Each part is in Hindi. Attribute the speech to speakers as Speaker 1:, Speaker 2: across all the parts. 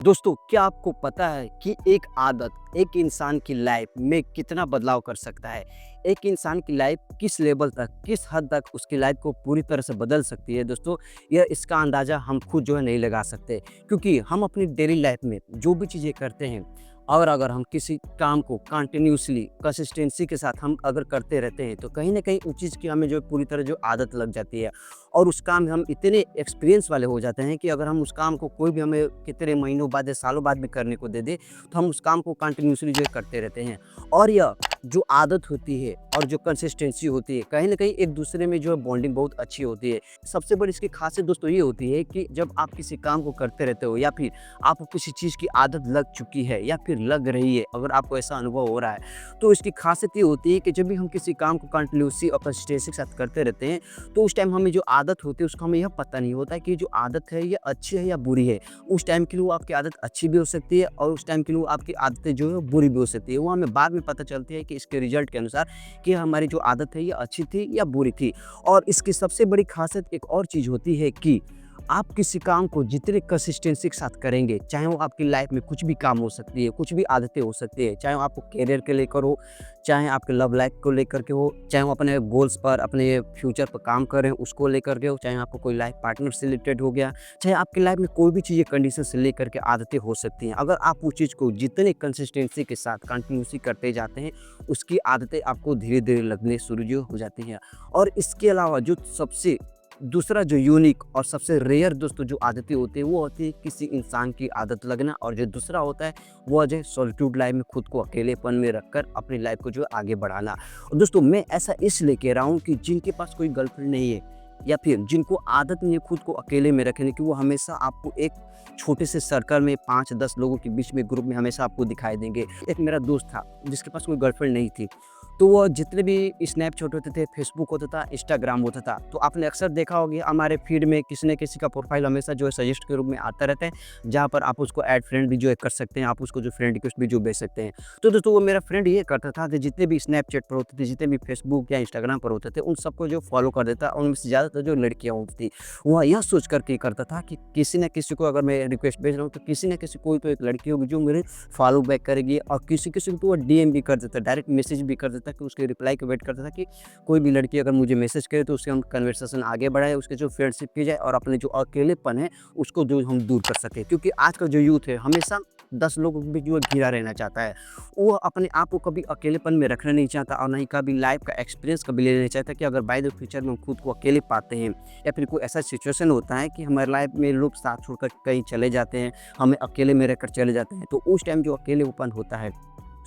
Speaker 1: दोस्तों, क्या आपको पता है कि एक आदत एक इंसान की लाइफ में कितना बदलाव कर सकता है? एक इंसान की लाइफ किस लेवल तक, किस हद तक उसकी लाइफ को पूरी तरह से बदल सकती है दोस्तों, यह इसका अंदाज़ा हम खुद जो है नहीं लगा सकते। क्योंकि हम अपनी डेली लाइफ में जो भी चीज़ें करते हैं और अगर हम किसी काम को कंटिन्यूअसली कंसिस्टेंसी के साथ हम अगर करते रहते हैं, तो कहीं न कहीं उस चीज़ की हमें जो पूरी तरह जो आदत लग जाती है और उस काम में हम इतने एक्सपीरियंस वाले हो जाते हैं कि अगर हम उस काम को कोई भी हमें कितने महीनों बाद या सालों बाद भी करने को दे दे, तो हम उस काम को कंटिन्यूअसली जो है करते रहते हैं। और यह जो आदत होती है और जो कंसिस्टेंसी होती है, कहीं न कहीं एक-दूसरे में जो है बॉन्डिंग बहुत अच्छी होती है। सबसे बड़ी इसकी खासियत दोस्तों ये होती है कि जब आप किसी काम को करते रहते हो या फिर आपको किसी चीज़ की आदत लग चुकी है या फिर लग रही है, अगर आपको ऐसा अनुभव हो रहा है, तो इसकी खासियत ये होती है कि जब भी हम किसी काम को कंटिन्यूअसली और कंसिस्टेंसी के साथ करते रहते हैं, तो उस टाइम हमें जो आदत होती है उसका हमें यह पता नहीं होता है कि जो आदत है ये अच्छी है या बुरी है। उस टाइम के लिए वो आपकी आदत अच्छी भी हो सकती है और उस टाइम के लिए वो आपकी आदतें जो है बुरी भी हो सकती है। वो हमें बाद में पता चलती है कि इसके रिजल्ट के अनुसार कि हमारी जो आदत है ये अच्छी थी या बुरी थी। और इसकी सबसे बड़ी खासियत एक और चीज़ होती है कि आप किसी काम को जितने कंसिस्टेंसी के साथ करेंगे, चाहे वो आपकी लाइफ में कुछ भी काम हो सकती है, कुछ भी आदतें हो सकती है, चाहे वो आपको करियर के लेकर हो, चाहे आपके लव लाइफ को लेकर के हो, चाहे वो अपने गोल्स पर, अपने फ्यूचर पर काम कर रहे हैं उसको लेकर के हो, चाहे आपको कोई लाइफ पार्टनर से रिलेटेड हो गया, चाहे आपकी लाइफ में कोई भी चीज़ें कंडीशन से लेकर के आदतें हो सकती हैं। अगर आप उस चीज़ को जितने कंसिस्टेंसी के साथ कंटिन्यूअसली करते जाते हैं, उसकी आदतें आपको धीरे-धीरे लगने शुरू जो हो जाती हैं। और इसके अलावा जो सबसे दूसरा जो यूनिक और सबसे रेयर दोस्तों जो आदतें होती है वो होती है किसी इंसान की आदत लगना, और जो दूसरा होता है वो जो सॉलिट्यूड लाइफ में खुद को अकेलेपन में रखकर अपनी लाइफ को जो है आगे बढ़ाना। और दोस्तों मैं ऐसा इसलिए कह रहा हूँ कि जिनके पास कोई गर्लफ्रेंड नहीं है या फिर जिनको आदत नहीं है खुद को अकेले में रखने की, वो हमेशा आपको एक छोटे से सर्कल में 5-10 लोगों के बीच में ग्रुप में हमेशा आपको दिखाई देंगे। एक मेरा दोस्त था जिसके पास कोई गर्लफ्रेंड नहीं थी, तो वो जितने भी स्नैपचैट होते थे, फेसबुक होता था, इंस्टाग्राम होता था, तो आपने अक्सर देखा होगा हमारे फीड में किसी न किसी का प्रोफाइल हमेशा जो है सजेस्ट के रूप में आता रहता है, जहाँ पर आप उसको ऐड फ्रेंड भी जो है कर सकते हैं, आप उसको जो फ्रेंड रिक्वेस्ट भी जो भेज सकते हैं। तो दोस्तों वो मेरा फ्रेंड ये करता था कि जितने भी स्नैपचैट पर होते थे, जितने भी फेसबुक या इंस्टाग्राम पर होते थे, उन सबको जो फॉलो कर देता, उनमें से ज़्यादातर जो लड़कियाँ होती थी, वह यह सोच कर के करता था कि किसी न किसी को अगर मैं रिक्वेस्ट भेज रहा हूँ, तो किसी न किसी कोई तो एक लड़की होगी जो मेरे फॉलो बैक करेगी, और किसी-किसी को तो वो डीएम भी कर देता, डायरेक्ट मैसेज भी कर देता कि उसके रिप्लाई का वेट करता था कि कोई भी लड़की अगर मुझे मैसेज करे तो उससे हम कन्वर्सेशन आगे बढ़ाएँ, उसके जो फ्रेंडशिप की जाए और अपने जो अकेलेपन है उसको जो हम दूर कर सकें। क्योंकि आज का जो यूथ है हमेशा 10 लोगों के बीच जो है घिरा रहना चाहता है। वो अपने आप को कभी अकेलेपन में रखना नहीं चाहता और ना ही कभी लाइफ का एक्सपीरियंस कभी लेना नहीं चाहता कि अगर बाय द फ्यूचर में हम खुद को अकेले पाते हैं या फिर कोई ऐसा सिचुएशन होता है कि हमारी लाइफ में लोग साथ छोड़कर कहीं चले जाते हैं, हमें अकेले में रहकर चले जाते हैं, तो उस टाइम जो अकेलेपन होता है,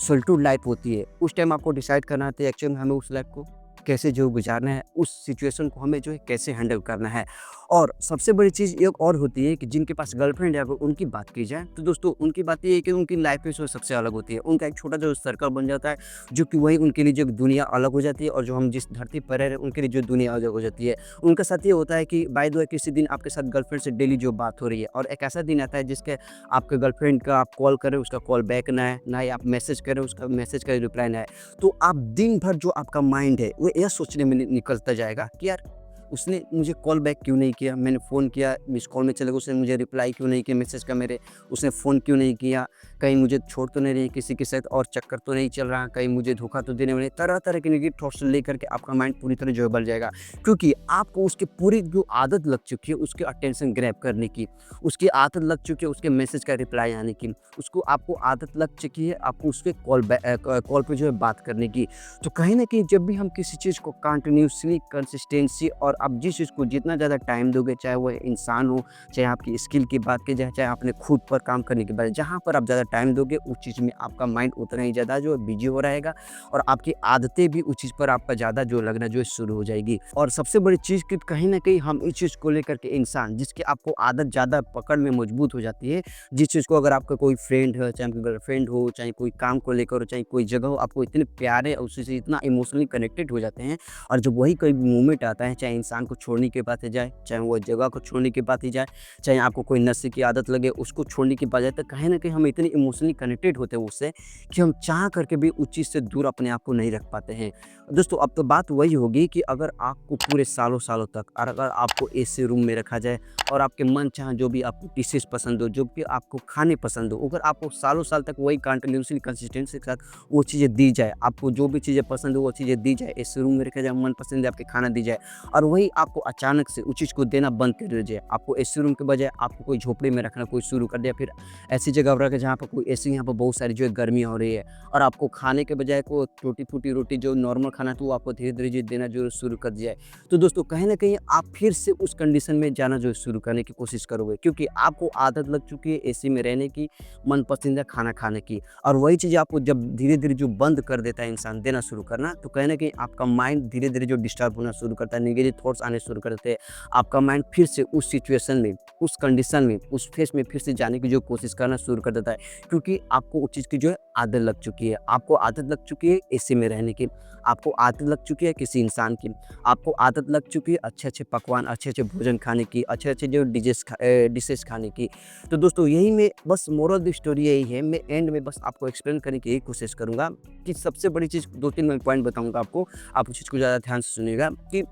Speaker 1: सॉलिट्यूड लाइफ होती है, उस टाइम आपको डिसाइड करना है एक्चुअल में हमें उस लाइफ को कैसे जो गुजारना है, उस सिचुएशन को हमें जो है कैसे हैंडल करना है। और सबसे बड़ी चीज़ एक और होती है कि जिनके पास गर्लफ्रेंड है, अगर उनकी बात की जाए तो दोस्तों उनकी बात ये है कि उनकी लाइफ में जो सबसे अलग होती है। उनका एक छोटा जो सर्कल बन जाता है, जो कि वही उनके लिए जो दुनिया अलग हो जाती है, और जो हम जिस धरती पर रह रहे हैं उनके लिए जो दुनिया अलग हो जाती है। उनके साथ ये होता है कि बाय द वे किसी दिन आपके साथ गर्लफ्रेंड से डेली जो बात हो रही है, और एक ऐसा दिन आता है जिसके आपके गर्लफ्रेंड का आप कॉल करें उसका कॉल बैक ना है, ना ही आप मैसेज करें उसका मैसेज का रिप्लाई ना है, तो आप दिन भर जो आपका माइंड है वो यह सोचने में निकलता जाएगा कि यार उसने मुझे कॉल बैक क्यों नहीं किया, मैंने फ़ोन किया मिस कॉल में चले गए, उसने मुझे रिप्लाई क्यों नहीं किया मैसेज का मेरे, उसने फ़ोन क्यों नहीं किया, कहीं मुझे छोड़ तो नहीं रही किसी के साथ और चक्कर तो नहीं चल रहा, कहीं मुझे धोखा तो देने वाले, तरह तरह के नेगेटिव थॉट्स लेकर के आपका माइंड पूरी तरह जो है बल जाएगा। क्योंकि आपको उसकी पूरी जो आदत लग चुकी है उसके अटेंशन ग्रैब करने की, उसकी आदत लग चुकी है उसके मैसेज का रिप्लाई आने की, उसको आपको आदत लग चुकी है आपको उसके कॉल पे जो है बात करने की। तो कहीं न कहीं जब भी हम किसी चीज़ को कंटिन्यूअसली कंसिस्टेंसी, और आप जिस चीज़ को जितना ज़्यादा टाइम दोगे, चाहे वो इंसान हो, चाहे आपकी स्किल की बात की जाए, चाहे अपने खुद पर काम करने की बात, जहाँ पर आप ज़्यादा टाइम दोगे उस चीज़ में आपका माइंड उतना ही ज़्यादा जो है बिजी हो रहेगा, और आपकी आदतें भी उस चीज़ पर आपका ज़्यादा जो लगना जो है शुरू हो जाएगी। और सबसे बड़ी चीज़ कि कहीं न कहीं हम इस चीज़ को लेकर के इंसान जिसकी आपको आदत ज़्यादा पकड़ में मजबूत हो जाती है, जिस चीज़ को अगर आपका कोई फ्रेंड है, चाहे आपकी गर्लफ्रेंड हो, चाहे कोई काम को लेकर हो, चाहे कोई जगह हो, आपको इतने प्यारे और उसी से इतना इमोशनली कनेक्टेड हो जाते हैं, और जब वही कोई मोमेंट आता है, चाहे इंसान इंसान को छोड़ने की बात जाए, चाहे वो जगह को छोड़ने की बात ही जाए, चाहे आपको कोई नशे की आदत लगे उसको छोड़ने की बात जाए, तो कहीं न कहीं हम इतने इमोशनली कनेक्टेड होते हैं उससे कि हम चाह करके भी उस चीज़ से दूर अपने आप को नहीं रख पाते हैं। दोस्तों अब तो बात वही होगी कि अगर आपको पूरे सालों-सालों तक और अगर आपको ऐसे रूम में रखा जाए और आपके मनचाहा जो भी आपको डिशेज़ पसंद हो, जो भी आपको खाने पसंद हो, अगर आपको सालों-साल तक वही कंटिन्यूअसली कंसिस्टेंसी के साथ वो चीज़ें दी जाए, आपको जो भी चीज़ें पसंद हो वो चीज़ें दी जाए, ऐसे रूम में रखा जाए, मनपसंद आपके खाना दी जाए और वही आपको अचानक से उस चीज़ को देना बंद कर दिया जाए। आपको एसी रूम के बजाय आपको कोई झोपड़ी में रखना कोई शुरू कर दिया, फिर ऐसी जगह पर रखें जहाँ पर कोई ऐसी यहाँ पर बहुत सारी जो है गर्मियाँ हो रही है और आपको खाने के बजाय को टूटी-फूटी रोटी जो नॉर्मल खाना था वो आपको धीरे-धीरे जो देना जो शुरू कर दिया है। तो दोस्तों कहीं न कहीं आप फिर से उस कंडीशन में जाना जो है शुरू करने की कोशिश करोगे क्योंकि आपको आदत लग चुकी है एसी में रहने की, मन पसंदीदा खाना खाने की और वही चीज़ आपको जब धीरे-धीरे जो बंद कर देता है इंसान देना शुरू करना, तो कहीं न कहीं आपका माइंड धीरे-धीरे जो डिस्टर्ब होना शुरू करता है, नेगेटिव थॉट्स आने शुरू कर देते हैं। आपका माइंड फिर से उस सिचुएशन में, उस कंडीशन में, उस फेज़ में फिर से जाने की जो कोशिश करना शुरू कर देता है क्योंकि आपको उस चीज़ की जो है आदत लग चुकी है। आपको आदत लग चुकी है एसी में रहने की, आपको आदत लग चुकी है किसी इंसान की, आपको आदत लग चुकी है अच्छे-अच्छे पकवान, अच्छे-अच्छे भोजन खाने की, अच्छे-अच्छे जो डिशेज़ खाने की। तो दोस्तों यही में बस मोरल ऑफ द स्टोरी यही है, मैं एंड में बस आपको एक्सप्लेन करने की यही कोशिश करूँगा कि सबसे बड़ी चीज़ 2-3 मैं पॉइंट बताऊँगा आपको, आप उस चीज़ को ज़्यादा ध्यान से सुनिएगा कि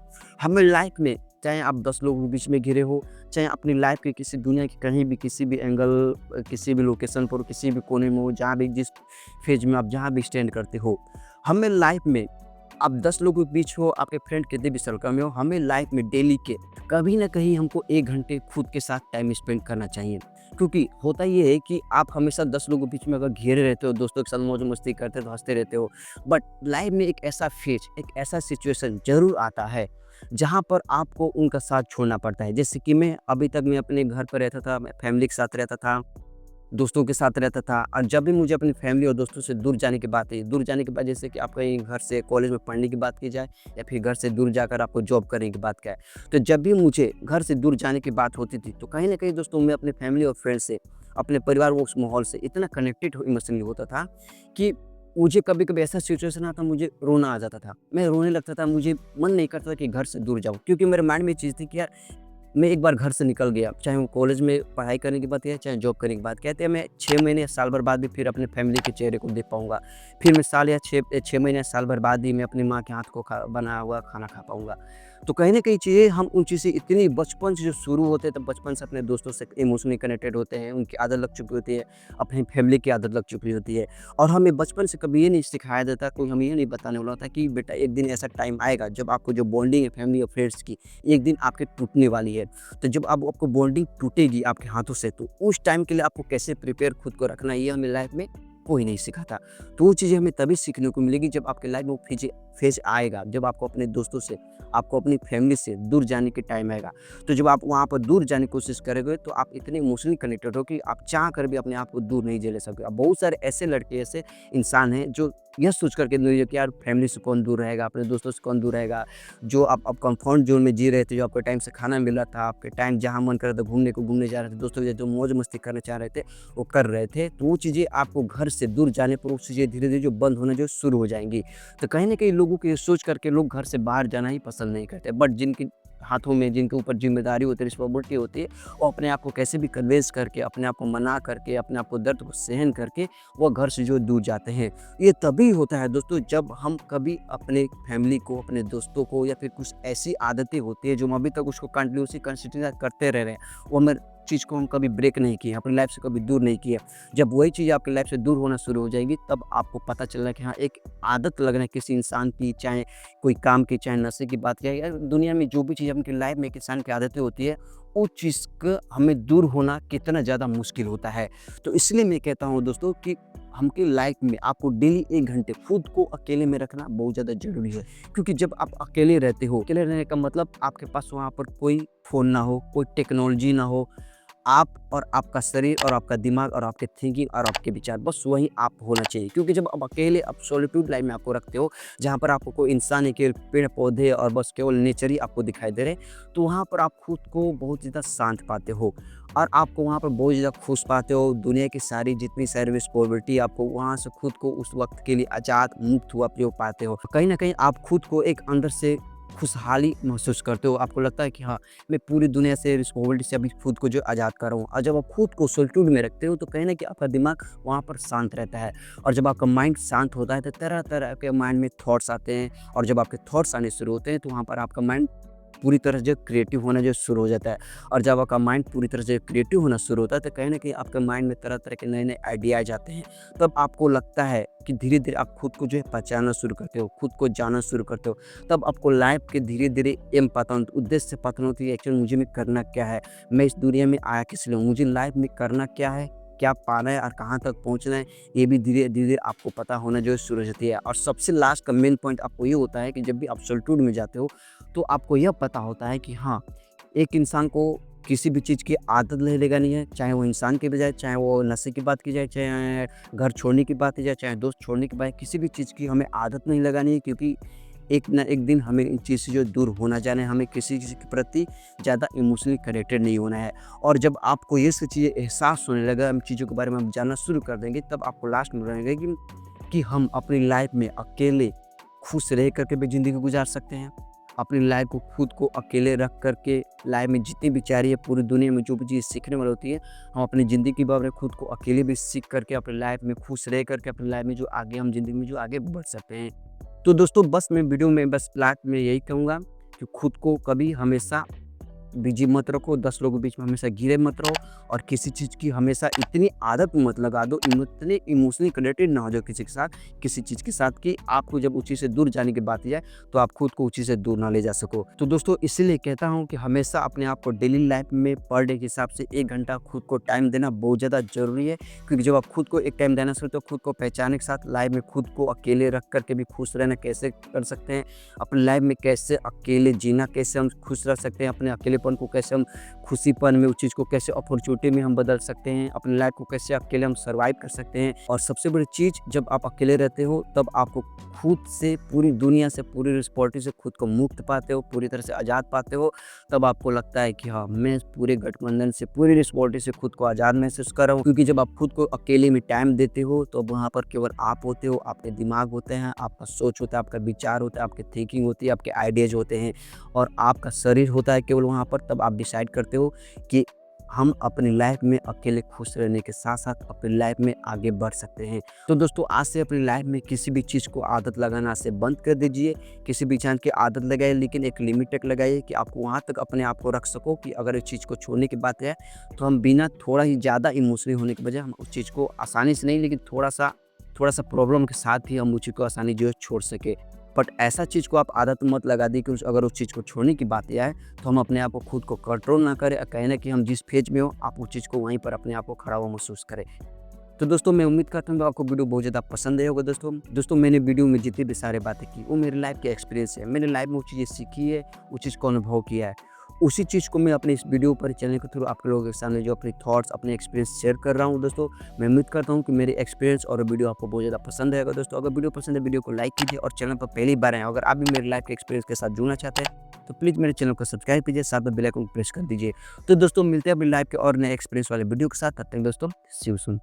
Speaker 1: हमें लाइफ़ में चाहे आप 10 लोगों के बीच में घिरे हो, चाहे अपनी लाइफ़ के किसी दुनिया के कहीं भी किसी भी एंगल, किसी भी लोकेशन पर, किसी भी कोने में हो, जहाँ भी जिस फ़ेज़ में आप जहाँ भी स्टैंड करते हो, हमें लाइफ़ में आप 10 लोगों के बीच हो, आपके फ्रेंड कितने भी सर्कल में हो, हमें लाइफ़ में डेली के कभी न कहीं हमको 1 घंटे खुद के साथ टाइम स्पेंड करना चाहिए। क्योंकि होता ये है कि आप हमेशा 10 लोगों के बीच में अगर घिरे रहते हो, दोस्तों के साथ मौज-मस्ती करते हो, तो हँसते रहते हो। बट लाइफ़ में एक ऐसा फ़ेज़, एक ऐसा सिचुएशन ज़रूर आता है, जहाँ पर आपको उनका साथ छोड़ना पड़ता है। जैसे कि मैं अभी तक मैं अपने घर पे रहता था, मैं फैमिली के साथ रहता था, दोस्तों के साथ रहता था और जब भी मुझे अपनी फैमिली और दोस्तों से दूर जाने की बात है, दूर जाने के बाद जैसे कि आप कहीं घर से कॉलेज में पढ़ने की बात की जाए या फिर घर से दूर जाकर आपको जॉब करने की बात क्या है, तो जब भी मुझे घर से दूर जाने की बात होती थी तो कहीं न कहीं दोस्तों मैं अपने फैमिली और फ्रेंड से, अपने परिवार व उस माहौल से इतना कनेक्टेड इमोशनली होता था कि मुझे कभी-कभी ऐसा सिचुएशन आता मुझे रोना आ जाता था। मैं रोने लगता था, मुझे मन नहीं करता था कि घर से दूर जाऊँ क्योंकि मेरे माइंड में ये चीज़ थी कि यार मैं एक बार घर से निकल गया, चाहे वो कॉलेज में पढ़ाई करने की बात है, चाहे जॉब करने की बात, कहते हैं मैं 6 महीने या साल भर बाद भी फिर अपने फैमिली के चेहरे को देख पाऊँगा। फिर मैं साल या 6 महीने या साल भर बाद ही मैं अपनी माँ के हाथ को बनाया हुआ खाना खा पाऊँगा। तो कहीं न कहीं चीज़ें हम उन चीज़ से इतनी बचपन से जो शुरू होते हैं, तब बचपन से अपने दोस्तों से इमोशनली कनेक्टेड होते हैं, उनकी आदत लग चुकी होती है, अपनी फैमिली की आदत लग चुकी होती है और हमें बचपन से कभी ये नहीं सिखाया जाता, कोई हमें ये नहीं बताने वाला होता कि बेटा एक दिन ऐसा टाइम आएगा जब आपको जो बॉन्डिंग है फैमिली और फ्रेंड्स की, एक दिन आपकी टूटने वाली है। तो जब अब आपको बॉन्डिंग टूटेगी आपके हाथों से तो उस टाइम के लिए आपको कैसे प्रिपेयर खुद को रखना है ये हमें लाइफ में कोई नहीं सिखाता। तो वो चीज़ें हमें तभी सीखने को मिलेगी जब आपके लाइफ में वो फेज आएगा, जब आपको अपने दोस्तों से, आपको अपनी फैमिली से दूर जाने के टाइम आएगा। तो जब आप वहाँ पर दूर जाने की कोशिश करोगे तो आप इतने इमोशनली कनेक्टेड हो कि आप चाह कर भी अपने आप को दूर नहीं झेल सकते। अब बहुत सारे ऐसे लड़के, ऐसे इंसान हैं जो यह सोच कर के दूर कि यार फैमिली से कौन दूर रहेगा, अपने दोस्तों से कौन दूर रहेगा। जो आप कंफर्ट ज़ोन में जी रहे थे, जो आपको टाइम से खाना मिल रहा था, आपके टाइम जहाँ मन कर रहा था घूमने को घूमने जा रहे थे, दोस्तों के साथ जो मौज-मस्ती करना चाह रहे थे, वो कर रहे थे। तो वो चीज़ें आपको घर से दूर जाने पर वो चीज़ें धीरे-धीरे जो बंद होना जो शुरू हो जाएँगी। तो कहीं न कहीं लोगों की ये सोच करके लोग घर से बाहर जाना ही पसंद नहीं करते। बट जिनकी हाथों में, जिनके ऊपर ज़िम्मेदारी होती है, रिस्पॉन्सिबिलिटी होती है, वो अपने आप को कैसे भी कन्विंस करके, अपने आप को मना करके, अपने आप को दर्द को सहन करके, वो घर से जो दूर जाते हैं। ये तभी होता है दोस्तों जब हम कभी अपने फैमिली को, अपने दोस्तों को या फिर कुछ ऐसी आदतें होती है जो हम अभी तक उसको कंटिन्यूअसली कंसिस्टेंट करते रह रहे हैं, वो हमें चीज़ को हम कभी ब्रेक नहीं किए, अपनी लाइफ से कभी दूर नहीं किए। जब वही चीज़ आपकी लाइफ से दूर होना शुरू हो जाएगी तब आपको पता चलना कि हाँ, एक आदत लगना किसी इंसान की, चाहे कोई काम की, चाहे नशे की बात किया, या दुनिया में जो भी चीज़ आपकी लाइफ में एक इंसान की आदतें होती है, उस चीज़ का हमें दूर होना कितना ज़्यादा मुश्किल होता है। तो इसलिए मैं कहता हूँ दोस्तों कि हमकी लाइफ में आपको डेली 1 घंटे खुद को अकेले में रखना बहुत ज़्यादा ज़रूरी है। क्योंकि जब आप अकेले रहते हो, अकेले रहने का मतलब आपके पास वहाँ पर कोई फ़ोन ना हो, कोई टेक्नोलॉजी ना हो, आप और आपका शरीर और आपका दिमाग और आपके थिंकिंग और आपके विचार, बस वही आप होना चाहिए। क्योंकि जब आप अकेले आप सॉलिट्यूड लाइफ में आपको रखते हो, जहाँ पर आपको कोई इंसान नहीं, केवल पेड़ पौधे और बस केवल नेचर ही आपको दिखाई दे रहे, तो वहाँ पर आप खुद को बहुत ज़्यादा शांत पाते हो और आपको वहाँ पर बहुत ज़्यादा खुश पाते हो। दुनिया की सारी जितनी सारी रिस्पॉन्सिबिलिटी, आपको वहाँ से खुद को उस वक्त के लिए आज़ाद मुक्त हुआ प्रयोग पाते हो। कहीं ना कहीं आप खुद को एक अंदर से खुशहाली महसूस करते हो। आपको लगता है कि हाँ, मैं पूरी दुनिया से रिस्पॉन्सिबिलिटी से अभी खुद को जो आज़ाद कर रहा हूँ। और जब आप खुद को सॉलिट्यूड में रखते हो तो कहीं न कहीं आपका दिमाग वहाँ पर शांत रहता है। और जब आपका माइंड शांत होता है तो तरह-तरह के माइंड में थॉट्स आते हैं, और जब आपके थॉट्स आने शुरू होते हैं तो वहाँ पर आपका माइंड पूरी तरह से क्रिएटिव होना जो शुरू हो जाता है। और जब आपका माइंड पूरी तरह से क्रिएटिव होना शुरू होता है तो कहीं न कहीं आपके माइंड में तरह-तरह के नए-नए आइडियाज़ आते हैं। तब आपको लगता है कि धीरे-धीरे आप खुद को जो है पहचानना शुरू करते हो, खुद को जानना शुरू करते हो। तब आपको लाइफ़ के धीरे-धीरे एम पता उद्देश्य पता होती है, एक्चुअली मुझे में करना क्या है? मैं इस दुनिया में आया किस लिए हूँ? मुझे लाइफ़ में करना क्या है? क्या पाना है और कहाँ तक पहुँचना है? ये भी धीरे-धीरे आपको पता होना जो है शुरू हो जाती है। और सबसे लास्ट का मेन पॉइंट आपको ये होता है कि जब भी आप सॉलिट्यूड में जाते हो तो आपको यह पता होता है कि हाँ, एक इंसान को किसी भी चीज़ की आदत नहीं लगानी है, चाहे वो इंसान की बजाय, चाहे वो नशे की बात की जाए, चाहे घर छोड़ने की बात की जाए, चाहे दोस्त छोड़ने की बात, किसी भी चीज़ की हमें आदत नहीं लगानी है, क्योंकि एक ना एक दिन हमें इन चीज़ से जो दूर होना जाना है, हमें किसी चीज़ के प्रति ज़्यादा इमोशनली कनेक्टेड नहीं होना है। और जब आपको ये सब चीज़ें एहसास होने लगा, इन चीज़ों के बारे में आप जानना शुरू कर देंगे, तब आपको लास्ट में लगेगा कि हम अपनी लाइफ में अकेले खुश रह करके भी ज़िंदगी गुजार सकते हैं। अपनी लाइफ को खुद को अकेले रख कर के लाइफ में जितनी भी चाह रही है, पूरी दुनिया में जो भी चीज़ सीखने वाली होती है, हम अपनी ज़िंदगी के बारे में खुद को अकेले भी सीख करके अपनी लाइफ में खुश रह करके अपनी लाइफ में जो आगे हम ज़िंदगी में जो आगे बढ़ सकते हैं। तो दोस्तों बस मैं वीडियो में बस लास्ट में यही कहूँगा कि खुद को कभी हमेशा बिजी मत रखो, 10 लोगों के बीच में हमेशा घिरे मत रहो, और किसी चीज़ की हमेशा इतनी आदत मत लगा दो, इतने इमोशनली कनेक्टेड ना हो जाओ किसी के साथ, किसी चीज़ के साथ, कि आपको जब उस चीज़ से दूर जाने की बात जाए तो आप खुद को उस चीज़ से दूर ना ले जा सको। तो दोस्तों इसीलिए कहता हूँ कि हमेशा अपने आप को डेली लाइफ में पर डे के हिसाब से 1 घंटा खुद को टाइम देना बहुत ज़्यादा ज़रूरी है। क्योंकि जब आप खुद को एक टाइम देना शुरू तो खुद को पहचानने के साथ लाइफ में खुद को अकेले रख कर के भी खुश रहना कैसे कर सकते हैं, अपनी लाइफ में कैसे अकेले जीना, कैसे हम खुश रह सकते हैं, अपने अकेलेपन को कैसे हम खुशीपन में, उस चीज़ को कैसे अपॉर्चुनिटी में हम बदल सकते हैं, अपनी लाइफ को कैसे अकेले हम सर्वाइव कर सकते हैं। और सबसे बड़ी चीज़, जब आप अकेले रहते हो तब आपको खुद से, पूरी दुनिया से, पूरी रिस्पॉन्सिबिलिटी से खुद को मुक्त पाते हो, पूरी तरह से आज़ाद पाते हो। तब आपको लगता है कि हाँ, मैं पूरे गठबंधन से, पूरी रिस्पॉन्सिबिलिटी से खुद को आज़ाद महसूस कर रहा हूँ। क्योंकि जब आप खुद को अकेले में टाइम देते हो तो वहाँ पर केवल आप होते हो, आपके दिमाग होते हैं, आपका सोच होता है, आपका विचार होता है, आपकी थिंकिंग होती है, आपके आइडियाज़ होते हैं, और आपका शरीर होता है केवल वहाँ पर। तब आप डिसाइड करते हो कि हम अपनी लाइफ में अकेले खुश रहने के साथ-साथ अपनी लाइफ में आगे बढ़ सकते हैं। तो दोस्तों आज से अपनी लाइफ में किसी भी चीज़ को आदत लगाना से बंद कर दीजिए। किसी भी चीज़ की आदत लगाइए, लेकिन एक लिमिट तक लगाइए कि आपको वहाँ तक अपने आप को रख सको कि अगर इस चीज़ को छोड़ने की बात है तो हम बिना थोड़ा ही ज़्यादा इमोशनल होने की बजाय हम उस चीज़ को आसानी से नहीं, लेकिन थोड़ा-सा प्रॉब्लम के साथ ही हम उस चीज़ को आसानी जो है छोड़ सकें। बट ऐसा चीज़ को आप आदत मत लगा दी कि अगर उस चीज़ को छोड़ने की बात आए तो हम अपने आप को खुद को कंट्रोल ना करें, कहें ना कि हम जिस फेज में हो आप उस चीज़ को वहीं पर अपने आप को खड़ा हुआ महसूस करें। तो दोस्तों मैं उम्मीद करता हूँ कि आपको वीडियो बहुत ज़्यादा पसंद आया होगा। दोस्तों मैंने वीडियो में जितनी भी सारी बातें की वो मेरी लाइफ के एक्सपीरियंस है। मैंने लाइफ में वो चीज़ें सीखी है, वो चीज़ को अनुभव किया है। उसी चीज़ को मैं अपने इस वीडियो पर चैनल के थ्रू आप लोगों के सामने जो अपने थॉट्स, अपने एक्सपीरियंस शेयर कर रहा हूँ दोस्तों। मैं उम्मीद करता हूँ कि मेरे एक्सपीरियंस और वीडियो आपको बहुत ज़्यादा पसंद आएगा दोस्तों। अगर वीडियो पसंद है वीडियो को लाइक कीजिए, और चैनल पर पहली बार आए अगर आप भी मेरे लाइफ के एक्सपीरियंस के साथ जुड़ना चाहते हैं तो प्लीज़ मेरे चैनल को सब्सक्राइब कीजिए, साथ में बेल आइकन को प्रेस कर दीजिए। तो दोस्तों मिलते हैं अपनी लाइफ के और नए एक्सपीरियंस वाले वीडियो के साथ। तब तक दोस्तों सी यू सून।